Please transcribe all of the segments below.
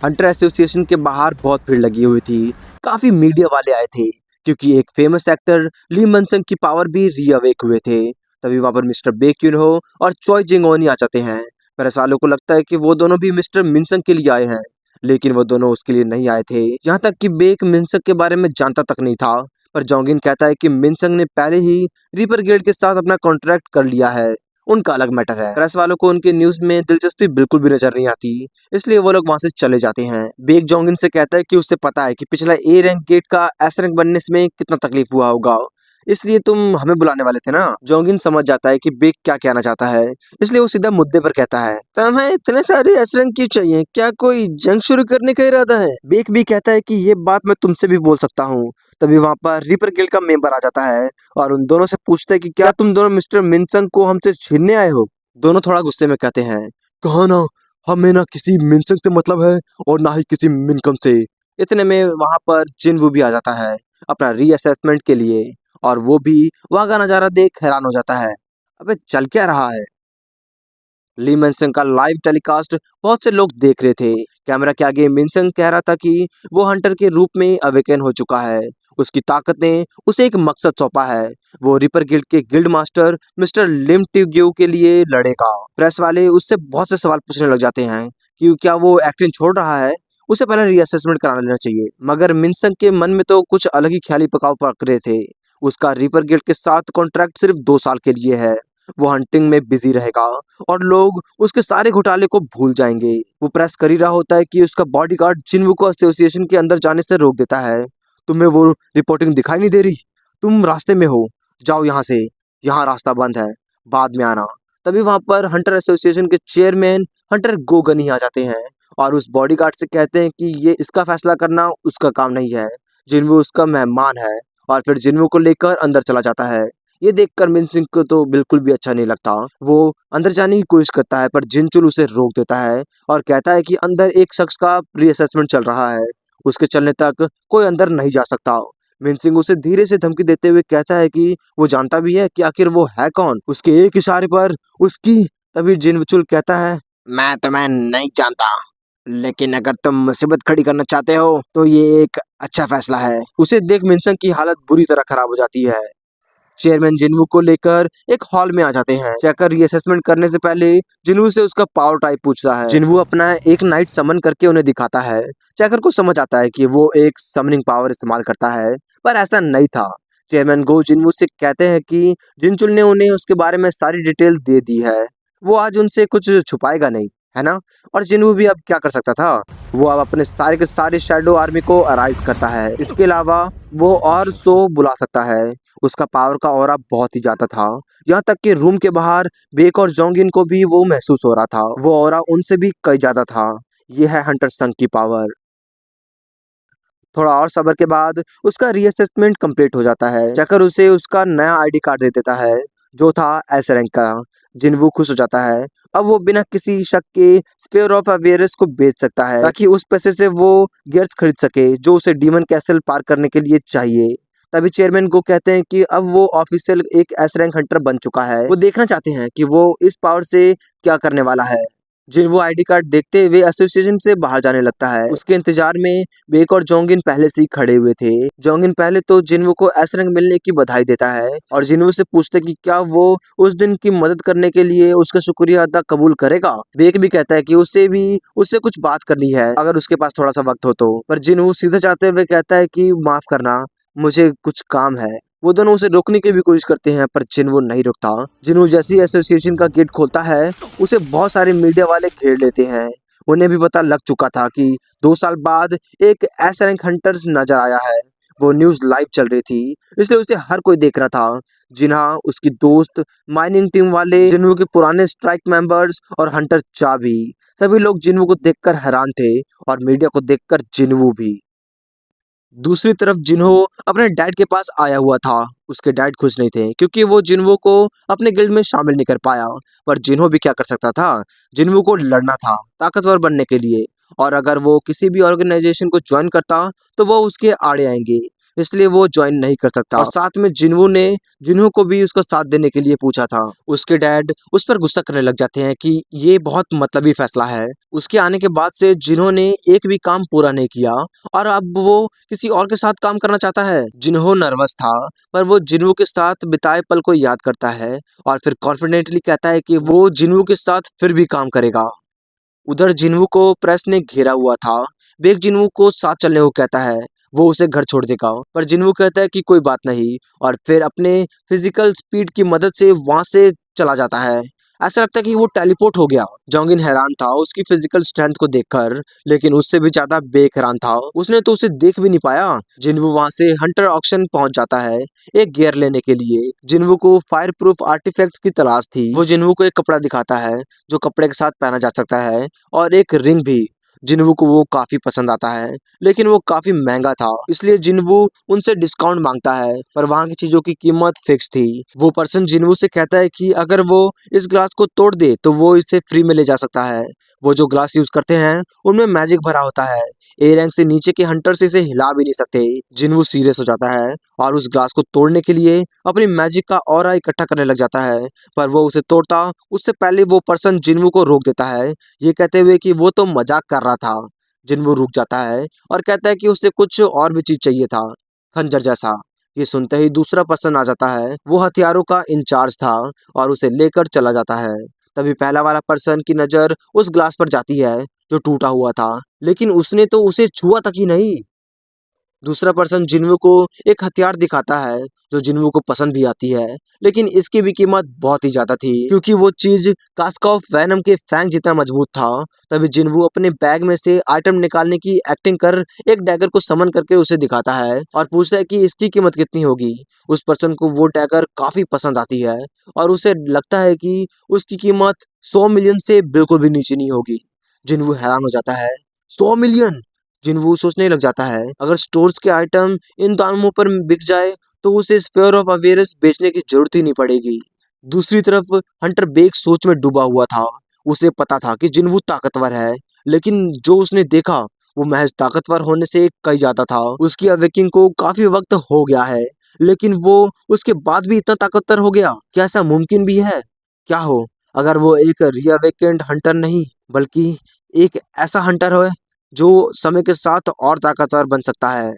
Hunter association के बाहर बहुत भीड़ लगी हुई थी। काफी मीडिया वाले आए थे क्योंकि एक फेमस एक्टर ली मनसंग की पावर भी रीअवेक हुए थे। तभी वहां पर मिस्टर बेक हो और चॉय जिंगोनी आ जाते हैं। प्रेस वालों को लगता है कि वो दोनों भी मिस्टर मिनसंग के लिए आए हैं, लेकिन वो दोनों उसके लिए नहीं आए थे। यहाँ तक कि बेक मिनसंग के बारे में जानता तक नहीं था। पर जोंगिन कहता है कि मिनसंग ने पहले ही रीपर गिल्ड के साथ अपना कॉन्ट्रैक्ट कर लिया है, उनका अलग मैटर है। प्रेस वालों को उनके न्यूज में दिलचस्पी बिल्कुल भी नजर नहीं आती, इसलिए वो लोग वहां से चले जाते हैं। बेक जोंगिन से कहता है कि उसे पता है कि पिछला ए रैंक गेट का एस रैंक बनने में कितना तकलीफ हुआ होगा, इसलिए तुम हमें बुलाने वाले थे ना। जोंगिन समझ जाता है कि बेक क्या कहना चाहता है, इसलिए वो सीधा मुद्दे पर कहता है, तुम्हें इतने सारे एस रैंक क्यों चाहिए? क्या कोई जंग शुरू करने का इरादा है? बेक भी कहता है कि ये बात मैं तुमसे भी बोल सकता हूँ। तभी वहां पर रिपर गिल्ड का मेंबर आ जाता है और उन दोनों से पूछता है कि क्या तुम दोनों मिस्टर मिनसंग को हमसे छीनने आए हो? दोनों थोड़ा गुस्से में कहते हैं, कहा ना, हमें ना किसी मिनसंग से मतलब है और ना ही किसी मिनकम से। इतने में वहां पर जिनवू भी आ जाता है अपना रीअसेसमेंट के लिए, और वो भी वहां का नजारा देख हैरान हो जाता है। अबे चल क्या रहा है? ली मिनसंग का लाइव टेलीकास्ट बहुत से लोग देख रहे थे। कैमरा के आगे मिनसंग कह रहा था कि वो हंटर के रूप में अवेकन हो चुका है। उसकी ताकत ने उसे एक मकसद सौंपा है। वो रिपर गिल्ड के गिल्ड मास्टर मिस्टर लिम ट्यूग्यू के लिए लड़ेगा। प्रेस वाले उससे बहुत से सवाल पूछने लग जाते हैं कि क्या वो एक्टिंग छोड़ रहा है, उसे पहले रीअसेसमेंट करा लेना चाहिए। मगर मिनसंग के मन में तो कुछ अलग ही ख्याली पकाव पक रहे थे। उसका रिपर गिल्ड के साथ कॉन्ट्रैक्ट सिर्फ 2 साल के लिए है। वो हंटिंग में बिजी रहेगा और लोग उसके सारे घोटाले को भूल जाएंगे। वो प्रेस कर ही रहा होता है कि उसका बॉडीगार्ड जिनवू को एसोसिएशन के अंदर जाने से रोक देता है। तुम्हें वो रिपोर्टिंग दिखाई नहीं दे रही? तुम रास्ते में हो, जाओ यहाँ से, यहाँ रास्ता बंद है, बाद में आना। तभी वहां पर हंटर एसोसिएशन के चेयरमैन हंटर गोगनी आ जाते हैं और उस बॉडीगार्ड से कहते हैं कि ये इसका फैसला करना उसका काम नहीं है, जिनवू उसका मेहमान है। और फिर जिनवू को लेकर अंदर चला जाता है। ये देखकर मिनसिंग को तो बिल्कुल भी अच्छा नहीं लगता। वो अंदर जाने की कोशिश करता है पर जिनचुल उसे रोक देता है और कहता है कि अंदर एक शख्स का प्री असेसमेंट चल रहा है, उसके चलने तक कोई अंदर नहीं जा सकता। मिनसिंग उसे धीरे से धमकी देते हुए कहता है कि वो जानता भी है कि आखिर वो है कौन, उसके एक इशारे पर उसकी। तभी जिनचुल कहता है, मैं तुम्हें नहीं जानता, लेकिन अगर तुम मुसीबत खड़ी करना चाहते हो तो ये एक अच्छा फैसला है। उसे देख मिनसंग की हालत बुरी तरह खराब हो जाती है। चेयरमैन जिनवू को लेकर एक हॉल में आ जाते हैं। चेकर रीअसेसमेंट करने से पहले जिनवू से उसका पावर टाइप पूछता है। जिनवू अपना एक नाइट समन करके उन्हें दिखाता है। चेकर को समझ आता है कि वो एक समनिंग पावर इस्तेमाल करता है, पर ऐसा नहीं था। चेयरमैन गो जिनवू से कहते हैं कि जिनचुल ने उन्हें उसके बारे में सारी डिटेल दे दी है, वो आज उनसे कुछ छुपाएगा नहीं, है ना? और जिनवू भी अब क्या कर सकता था? वो अब अपने सारे के सारे शैडो आर्मी को अराइज करता है। इसके अलावा वो और सो बुला सकता है। उसका पावर का ऑरा बहुत ही ज्यादा था, यहाँ तक कि रूम के बाहर बेक और जोंगिन को भी वो महसूस हो रहा था। वो ऑरा उनसे भी कई ज्यादा था। ये है हंटर संघ की पावर। थोड़ा और सब्र के बाद उसका रीअसेसमेंट कंप्लीट हो जाता है। चकर उसे उसका नया आईडी कार्ड दे देता है, जो था एस रैंक का। जिनवू खुश हो जाता है। अब वो बिना किसी शक के स्फीयर ऑफ अवेयरनेस को बेच सकता है ताकि उस पैसे से वो गियर्स खरीद सके जो उसे डीमन कैसल पार करने के लिए चाहिए। तभी चेयरमैन को कहते हैं कि अब वो ऑफिशियल एक एस रैंक हंटर बन चुका है। वो देखना चाहते हैं कि वो इस पावर से क्या करने वाला है। जिन वो आईडी कार्ड देखते हुए एसोसिएशन से बाहर जाने लगता है। उसके इंतजार में बेक और जोंगिन पहले से ही खड़े हुए थे। जोंगिन पहले तो जिनवू को एस रैंक मिलने की बधाई देता है और जिनवू से पूछते कि क्या वो उस दिन की मदद करने के लिए उसका शुक्रिया अदा कबूल करेगा। बेक भी कहता है कि उसे भी उससे कुछ बात करनी है अगर उसके पास थोड़ा सा वक्त हो तो। पर जिनवू सीधे जाते हुए कहता है कि माफ करना, मुझे कुछ काम है। वो दोनों उसे रोकने की भी कोशिश करते हैं पर जिनवू नहीं रुकता। जिनवू जैसे ही एसोसिएशन का गेट खोलता है उसे बहुत सारे मीडिया वाले घेर लेते हैं। उन्हें भी पता लग चुका था कि 2 साल बाद एक एस रैंक हंटर्स नजर आया है। वो न्यूज लाइव चल रही थी, इसलिए उसे हर कोई देख रहा था। जिन्हा, उसकी दोस्त, माइनिंग टीम वाले, जिन्हू के पुराने स्ट्राइक मेंबर्स और हंटर चा भी, सभी लोग जिन्हू को देखकर हैरान थे और मीडिया को देखकर जिन्हू भी। दूसरी तरफ जिन्हो अपने डैड के पास आया हुआ था। उसके डैड खुश नहीं थे क्योंकि वो जिन्हो को अपने गिल्ड में शामिल नहीं कर पाया। पर जिन्हो भी क्या कर सकता था? जिन्हो को लड़ना था ताकतवर बनने के लिए, और अगर वो किसी भी ऑर्गेनाइजेशन को ज्वाइन करता तो वो उसके आड़े आएंगे। इसलिए वो ज्वाइन नहीं कर सकता। और साथ में जिन्हों ने जिन्हों को भी उसका साथ देने के लिए पूछा था। उसके डैड उस पर गुस्सा करने लग जाते हैं कि ये बहुत मतलबी फैसला है। उसके आने के बाद से जिन्हों ने एक भी काम पूरा नहीं किया और अब वो किसी और के साथ काम करना चाहता है। जिन्हों नर्वस था पर वो जिन्हों के साथ बिताए पल को याद करता है और फिर कॉन्फिडेंटली कहता है कि वो जिन्हों के साथ फिर भी काम करेगा। उधर जिन्हों को प्रेस ने घेरा हुआ था। बेक जिन्हों को साथ चलने को कहता है। वो उसे घर छोड़ देगा पर जिन्हों कहता है कि कोई बात नहीं और फिर अपने फिजिकल स्पीड की मदद से वहां से चला जाता है। ऐसा लगता है कि वो टेलीपोर्ट हो गया। जोंगिन हैरान था उसकी फिजिकल स्ट्रेंथ को देखकर, लेकिन उससे भी ज्यादा बेक हैरान था। उसने तो उसे देख भी नहीं पाया। जिन्हों वहां से हंटर ऑक्शन पहुंच जाता है एक गियर लेने के लिए। जिन्हों को फायर प्रूफ आर्टिफैक्ट्स की तलाश थी। वो जिन्हों को एक कपड़ा दिखाता है जो कपड़े के साथ पहना जा सकता है और एक रिंग भी। जिन्हों को वो काफी पसंद आता है लेकिन वो काफी महंगा था, इसलिए जिन्हों उनसे डिस्काउंट मांगता है पर वहां की चीजों की कीमत फिक्स थी। वो पर्सन जिन्हों से कहता है कि अगर वो इस ग्लास को तोड़ दे तो वो इसे फ्री में ले जा सकता है। वो जो ग्लास यूज करते हैं उनमें मैजिक भरा होता है। ए रैंक से नीचे के हंटर्स इसे हिला भी नहीं सकते। जिन्हों सीरियस हो जाता है और उस ग्लास को तोड़ने के लिए अपनी मैजिक का ऑरा इकट्ठा करने लग जाता है, पर वो उसे तोड़ता उससे पहले वो पर्सन जिन्हों को रोक देता है, ये कहते हुए कि वो तो मजाक कर रहा था। जिन्हों रुक जाता है और कहता है कि उसे कुछ और भी चीज चाहिए था, खंजर जैसा। ये सुनते ही दूसरा पर्सन आ जाता है। वो हथियारों का इंचार्ज था और उसे लेकर चला जाता है। तभी पहला वाला पर्सन की नजर उस ग्लास पर जाती है जो टूटा हुआ था, लेकिन उसने तो उसे छुआ तक ही नहीं। दूसरा पर्सन जिन्हों को एक हथियार दिखाता है जो जिन्हों को पसंद भी आती है, लेकिन इसकी भी कीमत बहुत ही ज्यादा थी क्योंकि वो चीज कास्कॉफ वैनम के फैंग जितना मजबूत था। तभी जिन्हों अपने बैग में से आइटम निकालने की एक्टिंग कर एक डैगर को समन करके उसे दिखाता है और पूछता है कि इसकी कीमत कितनी होगी। उस पर्सन को वो डैगर काफी पसंद आती है और उसे लगता है कि उसकी कीमत 100 मिलियन से बिल्कुल भी नीचे नहीं होगी। जिन्हों हैरान हो जाता है, 100 मिलियन! जिन्हों सोचने लग जाता है अगर स्टोर्स के आइटम इन दामों पर बिक जाए तो उसे स्फीयर ऑफ अवेयरनेस बेचने की जरूरत ही नहीं पड़ेगी। दूसरी तरफ हंटर बेक सोच में डूबा हुआ था। उसे पता था कि जिन्हों ताकतवर है, लेकिन जो उसने देखा वो महज ताकतवर होने से कहीं ज्यादा था। उसकी अवेकिंग को काफी वक्त हो गया है, लेकिन वो उसके बाद भी इतना ताकतवर हो गया। क्या ऐसा मुमकिन भी है? क्या हो अगर वो एक रीअवेकेंड हंटर नहीं बल्कि एक ऐसा हंटर हो जो समय के साथ और ताकतवर बन सकता है।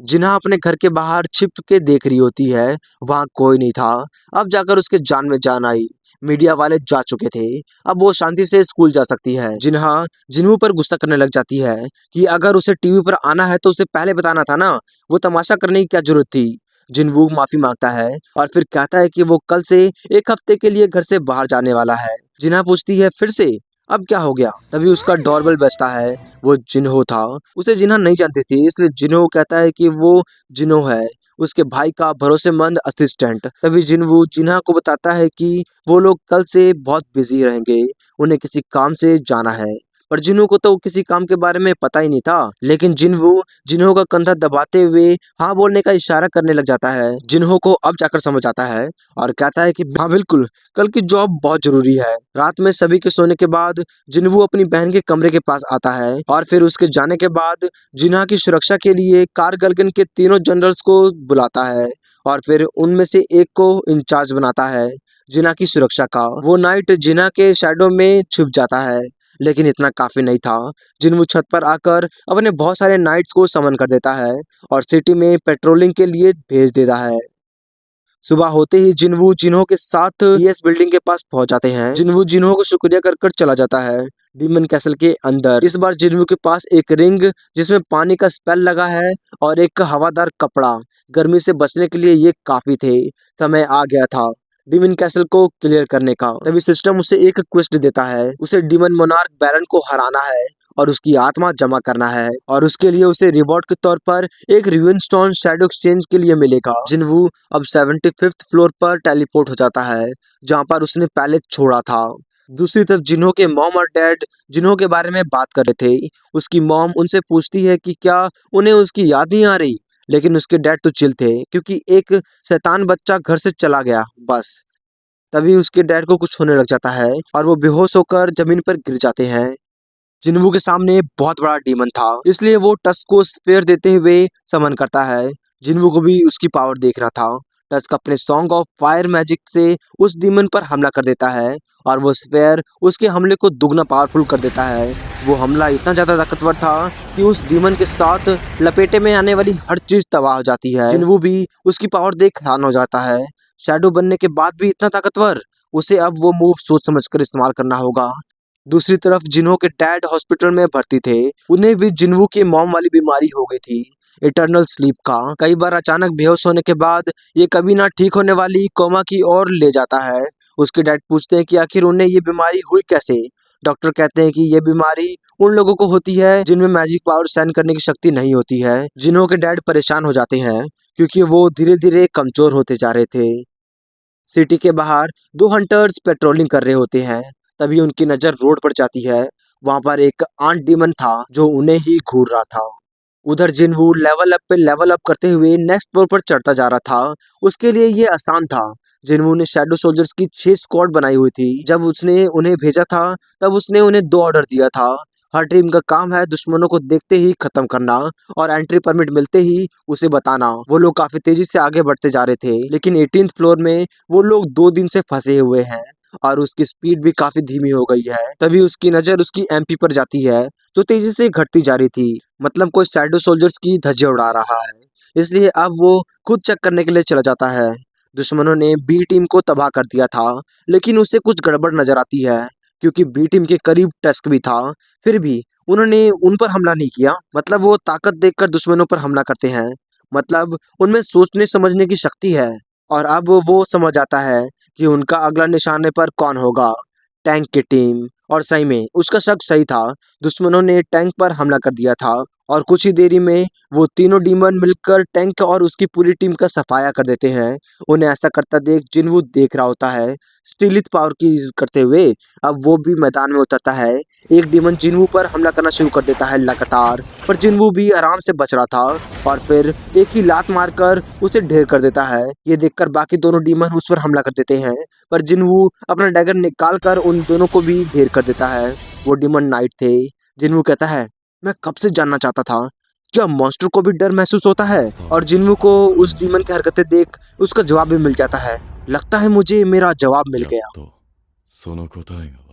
जिन्हा अपने घर के बाहर छिप के देख रही होती है, वहां कोई नहीं था। अब जाकर उसके जान में जान आई। मीडिया वाले जा चुके थे, अब वो शांति से स्कूल जा सकती है। जिन्हा जिन्हों पर गुस्सा करने लग जाती है कि अगर उसे टीवी पर आना है तो उसे पहले बताना था ना, वो तमाशा करने की क्या जरूरत थी। जिन्हों माफी मांगता है और फिर कहता है कि वो कल से एक हफ्ते के लिए घर से बाहर जाने वाला है। जिन्हा पूछती है फिर से, अब क्या हो गया? तभी उसका डोरबेल बजता है। वो जिन्हो था। उसे जिन्हा नहीं जानती थी, इसलिए जिन्हो कहता है कि वो जिन्हो है, उसके भाई का भरोसेमंद असिस्टेंट। तभी जिन्हो जिन्हा को बताता है कि वो लोग कल से बहुत बिजी रहेंगे, उन्हें किसी काम से जाना है। पर जिन्हो को तो किसी काम के बारे में पता ही नहीं था, लेकिन जिन्हो का कंधा दबाते हुए हाँ बोलने का इशारा करने लग जाता है। जिन्हो को अब जाकर समझ आता है और कहता है कि हाँ बिल्कुल, कल की जॉब बहुत जरूरी है। रात में सभी के सोने के बाद जिन्हों अपनी बहन के कमरे के पास आता है और फिर उसके जाने के बाद जिन्हा की सुरक्षा के लिए कारगलगन के तीनों जनरल्स को बुलाता है और फिर उनमें से एक को इंचार्ज बनाता है जिन्हा की सुरक्षा का। वो नाइट जिन्हा के शैडो में छुप जाता है, लेकिन इतना काफी नहीं था। जिन्हों छत पर आकर अपने बहुत सारे नाइट्स को समन कर देता है और सिटी में पेट्रोलिंग के लिए भेज देता है। सुबह होते ही जिन्हों के साथ ईएस बिल्डिंग के पास पहुंच जाते हैं। जिन्हों को शुक्रिया कर कर चला जाता है डीमन कैसल के अंदर। इस बार जिन्हों के पास एक रिंग जिसमें पानी का स्पेल लगा है और एक हवादार कपड़ा। गर्मी से बचने के लिए ये काफी थे। समय आ गया था डीमन कैसल को क्लियर करने का। तभी सिस्टम उसे एक क्वेस्ट देता है। उसे डीमन मोनार्क बैरन को हराना है और उसकी आत्मा जमा करना है और उसके लिए उसे रिवॉर्ड के तौर पर एक र्यूइन स्टोन शैडो एक्सचेंज के लिए मिलेगा। जिन्हों अब 75th फ्लोर पर टेलीपोर्ट हो जाता है जहां पर उसने पहले छोड़ा था। दूसरी तरफ जिन्हों के मॉम और डैड जिन्हों के बारे में बात कर रहे थे। उसकी मॉम उनसे पूछती है कि क्या उन्हें उसकी याद नहीं आ रही, लेकिन उसके डैड तो चिल थे क्योंकि एक शैतान बच्चा घर से चला गया बस। तभी उसके डैड को कुछ होने लग जाता है और वो बेहोश होकर जमीन पर गिर जाते हैं। जिन्हों के सामने बहुत बड़ा डीमन था, इसलिए वो टस्क को स्पेयर देते हुए समन करता है। जिन्वू को भी उसकी पावर देखना था। टस्क अपने सॉन्ग ऑफ फायर मैजिक से उस डीमन पर हमला कर देता है और वो स्फेयर उसके हमले को दुगना पावरफुल कर देता है। वो हमला इतना ज्यादा ताकतवर था कि उस डीमन के साथ लपेटे में आने वाली हर चीज तबाह हो जाती है। जिन्वू भी उसकी पावर देख हैरान हो जाता है। शैडो बनने के बाद भी इतना ताकतवर, उसे अब वो मूव सोच समझकर इस्तेमाल करना होगा। दूसरी तरफ जिन्हो के डैड हॉस्पिटल में भर्ती थे। उन्हें भी जिन्वू की मॉम वाली बीमारी हो गई थी, इटर्नल स्लीप का। कई बार अचानक बेहोश होने के बाद ये कभी ना ठीक होने वाली कोमा की ओर ले जाता है। उसके डैड पूछते हैं कि आखिर उन्हें ये बीमारी हुई कैसे। डॉक्टर कहते हैं कि ये बीमारी उन लोगों को होती है जिनमें मैजिक पावर सहन करने की शक्ति नहीं होती है। जिन्हो के डैड परेशान हो जाते हैं क्योंकि वो धीरे धीरे कमजोर होते जा रहे थे। सिटी के बाहर दो हंटर्स पेट्रोलिंग कर रहे होते हैं। तभी उनकी नजर रोड पर जाती है। वहां पर एक आंट डीमन था जो उन्हें ही घूर रहा था। उधर जिन्वू लेवल अप पे लेवल अप करते हुए नेक्स्ट फ्लोर पर चढ़ता जा रहा था। उसके लिए ये आसान था। जिन्वू ने शैडो सोल्जर्स की 6 स्क्वाड बनाई हुई थी। जब उसने उन्हें भेजा था तब उसने उन्हें 2 ऑर्डर दिया था। हर टीम का काम है दुश्मनों को देखते ही खत्म करना और एंट्री परमिट मिलते ही उसे बताना। वो लोग काफी तेजी से आगे बढ़ते जा रहे थे, लेकिन 18th फ्लोर में वो लोग 2 दिन से फंसे हुए हैं और उसकी स्पीड भी काफी धीमी हो गई है। तभी उसकी नजर उसकी एमपी पर जाती है जो तेजी से घटती जा रही थी। मतलब कोई शैडो सोल्जर्स की धज्जियां उड़ा रहा है। इसलिए अब वो खुद चेक करने के लिए चला जाता है। दुश्मनों ने बी टीम को तबाह कर दिया था, लेकिन उसे कुछ गड़बड़ नजर आती है क्योंकि बी टीम के करीब टस्क भी था। फिर भी उन्होंने उन पर हमला नहीं किया। मतलब वो ताकत देखकर दुश्मनों पर हमला करते हैं। मतलब उनमें सोचने समझने की शक्ति है। और अब वो समझ आता है कि उनका अगला निशाने पर कौन होगा। टैंक की टीम। और सही में उसका शक सही था। दुश्मनों ने टैंक पर हमला कर दिया था और कुछ ही देरी में वो तीनों डीमन मिलकर टैंक और उसकी पूरी टीम का सफाया कर देते हैं। उन्हें ऐसा करता देख जिन्वू देख रहा होता है स्टीलिथ पावर की यूज करते हुए। अब वो भी मैदान में उतरता है। एक डीमन जिन्वू पर हमला करना शुरू कर देता है लगातार, पर जिन्वू भी आराम से बच रहा था और फिर एक ही लात मारकर उसे ढेर कर देता है। ये देखकर बाकी दोनों डीमन उस पर हमला कर देते हैं, पर जिन्वू अपना डैगर निकाल कर उन दोनों को भी ढेर कर देता है। वो डीमन नाइट थे। जिन्वू कहता है, मैं कब से जानना चाहता था, क्या मॉन्स्टर को भी डर महसूस होता है। और जिन्वू को उस डीमन की हरकतें देख उसका जवाब भी मिल जाता है। लगता है मुझे मेरा जवाब मिल やっ गया। とその答えが